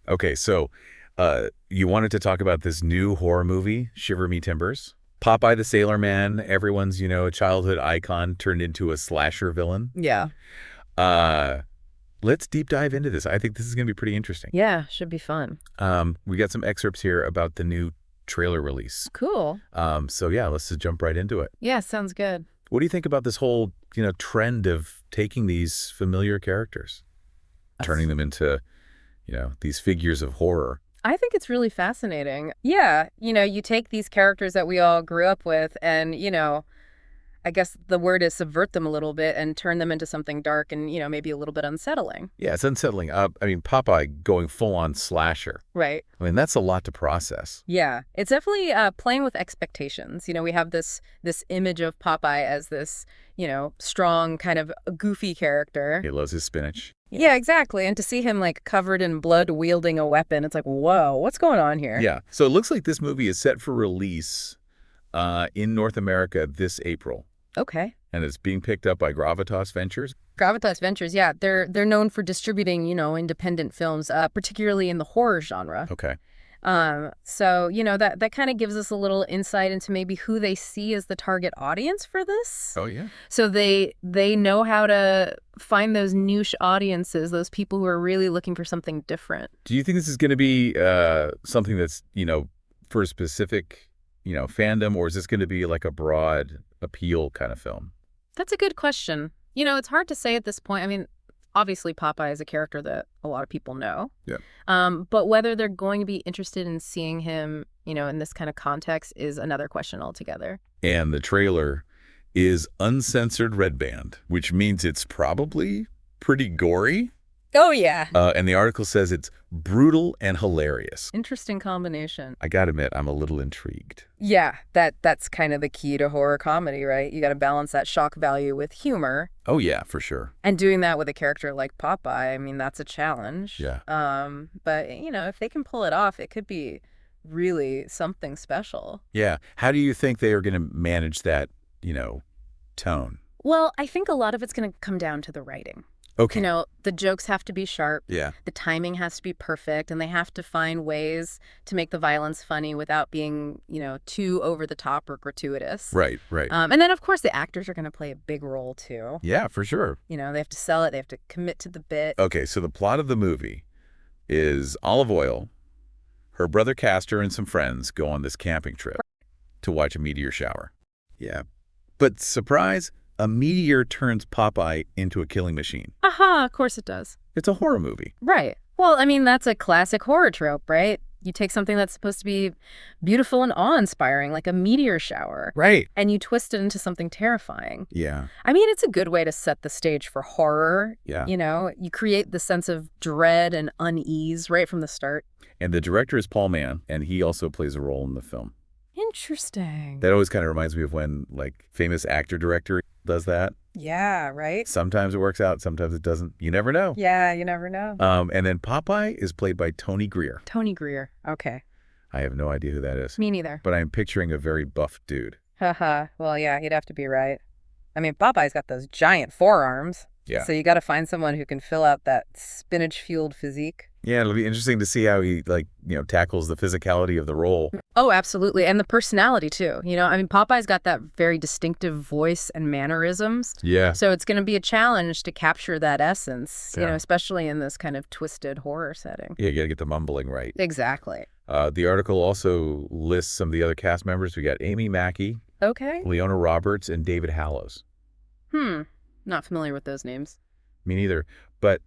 Okay, so you wanted to talk about this new horror movie, Shiver Me Timbers. Popeye the Sailor Man, everyone's, childhood icon turned into a slasher villain. Yeah. Uh, let's deep dive into this. I think this is going to be pretty interesting. Yeah, should be fun. We got some excerpts here about the new trailer release. Cool. So yeah, let's just jump right into it. Yeah, sounds good. What do you think about this whole, trend of taking these familiar characters, turning them into, these figures of horror? I think it's really fascinating. Yeah, you take these characters that we all grew up with and, I guess the word is subvert them a little bit and turn them into something dark and, maybe a little bit unsettling. Yeah, it's unsettling. Popeye going full on slasher. Right. That's a lot to process. Yeah, it's definitely playing with expectations. We have this image of Popeye as this, strong kind of goofy character. He loves his spinach. Yeah, exactly. And to see him like covered in blood wielding a weapon, it's like, whoa, what's going on here? Yeah. So it looks like this movie is set for release in North America this April. Okay. And it's being picked up by Gravitas Ventures. Gravitas Ventures, yeah, they're known for distributing, independent films, particularly in the horror genre. Okay. So, that kind of gives us a little insight into maybe who they see as the target audience for this. Oh, yeah. So they know how to find those niche audiences, those people who are really looking for something different. Do you think this is going to be something that's, for a specific, fandom, or is this going to be like a broad appeal kind of film? That's a good question. It's hard to say at this point. Obviously, Popeye is a character that a lot of people know. Yeah. But whether they're going to be interested in seeing him, in this kind of context is another question altogether. And the trailer is uncensored red band, which means it's probably pretty gory. Oh, yeah. And the article says it's brutal and hilarious. Interesting combination. I gotta admit, I'm a little intrigued. Yeah, that's kind of the key to horror comedy, right? You got to balance that shock value with humor. Oh, yeah, for sure. And doing that with a character like Popeye, that's a challenge. Yeah. But, if they can pull it off, it could be really something special. Yeah. How do you think they are going to manage that, tone? Well, I think a lot of it's going to come down to the writing. Okay. The jokes have to be sharp. Yeah. The timing has to be perfect, and they have to find ways to make the violence funny without being, too over the top or gratuitous. Right, right. And then, of course, the actors are going to play a big role, too. Yeah, for sure. They have to sell it. They have to commit to the bit. Okay, so the plot of the movie is Olive Oyl, her brother Castor, and some friends go on this camping trip to watch a meteor shower. Yeah. But surprise, a meteor turns Popeye into a killing machine. Aha, of course it does. It's a horror movie. Right. Well, that's a classic horror trope, right? You take something that's supposed to be beautiful and awe-inspiring, like a meteor shower. Right. And you twist it into something terrifying. Yeah. It's a good way to set the stage for horror. Yeah. You create the sense of dread and unease right from the start. And the director is Paul Mann, and he also plays a role in the film. Interesting. That always kind of reminds me of when, famous actor-director does that. Yeah, right? Sometimes it works out, sometimes it doesn't. You never know. Yeah, you never know. And then Popeye is played by Tony Greer. Tony Greer. Okay. I have no idea who that is. Me neither. But I'm picturing a very buff dude. Haha. Well, yeah, you'd have to be right. Popeye's got those giant forearms. Yeah. So you got to find someone who can fill out that spinach-fueled physique. Yeah, it'll be interesting to see how he, tackles the physicality of the role. Oh, absolutely. And the personality, too. Popeye's got that very distinctive voice and mannerisms. Yeah. So it's going to be a challenge to capture that essence, Yeah. Especially in this kind of twisted horror setting. Yeah, you got to get the mumbling right. Exactly. The article also lists some of the other cast members. We got Amy Mackey, Okay. Leona Roberts, and David Hallows. Not familiar with those names. Me neither. But,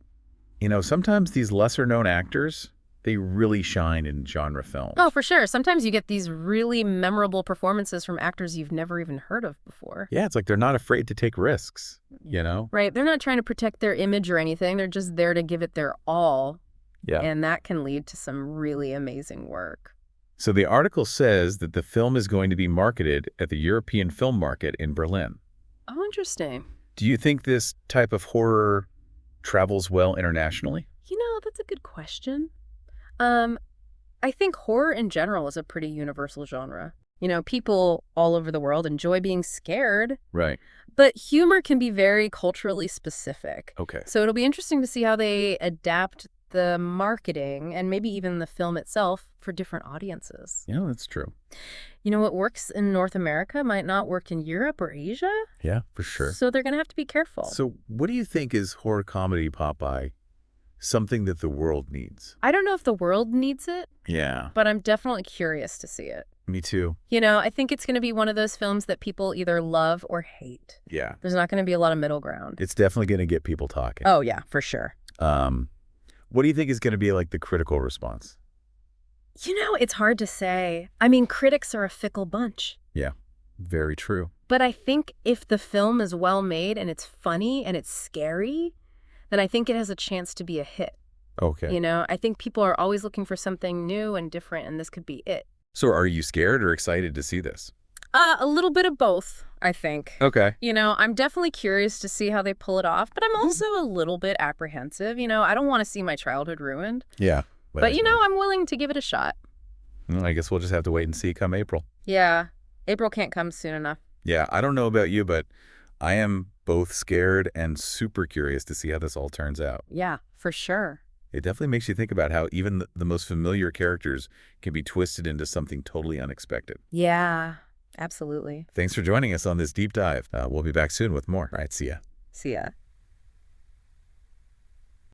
sometimes these lesser-known actors, they really shine in genre films. Oh, for sure. Sometimes you get these really memorable performances from actors you've never even heard of before. Yeah, it's like they're not afraid to take risks, Right. They're not trying to protect their image or anything. They're just there to give it their all. Yeah. And that can lead to some really amazing work. So the article says that the film is going to be marketed at the European film market in Berlin. Oh, interesting. Do you think this type of horror travels well internationally? That's a good question. I think horror in general is a pretty universal genre. People all over the world enjoy being scared. Right. But humor can be very culturally specific. Okay. So it'll be interesting to see how they adapt the marketing and maybe even the film itself for different audiences. Yeah, that's true. You know, what works in North America might not work in Europe or Asia. Yeah, for sure. So they're going to have to be careful. So what do you think is horror comedy Popeye something that the world needs? I don't know if the world needs it, Yeah, but I'm definitely curious to see it. me too. You know, I think it's going to be one of those films that people either love or hate. Yeah. There's not going to be a lot of middle ground. It's definitely going to get people talking. Oh, yeah, for sure. What do you think is going to be like the critical response? You know, it's hard to say. I mean, critics are a fickle bunch. Yeah, very true. But I think if the film is well made and it's funny and it's scary, then I think it has a chance to be a hit. Okay. You know, I think people are always looking for something new and different, and this could be it. So are you scared or excited to see this? A little bit of both, I think. Okay. You know, I'm definitely curious to see how they pull it off, but I'm also a little bit apprehensive. You know, I don't want to see my childhood ruined. Yeah. But, you know, I'm willing to give it a shot. I guess we'll just have to wait and see come April. Yeah. April can't come soon enough. Yeah, I don't know about you, but I am both scared and super curious to see how this all turns out. Yeah, for sure. It definitely makes you think about how even the most familiar characters can be twisted into something totally unexpected. Yeah, absolutely. Thanks for joining us on this deep dive. We'll be back soon with more. All right, see ya. See ya.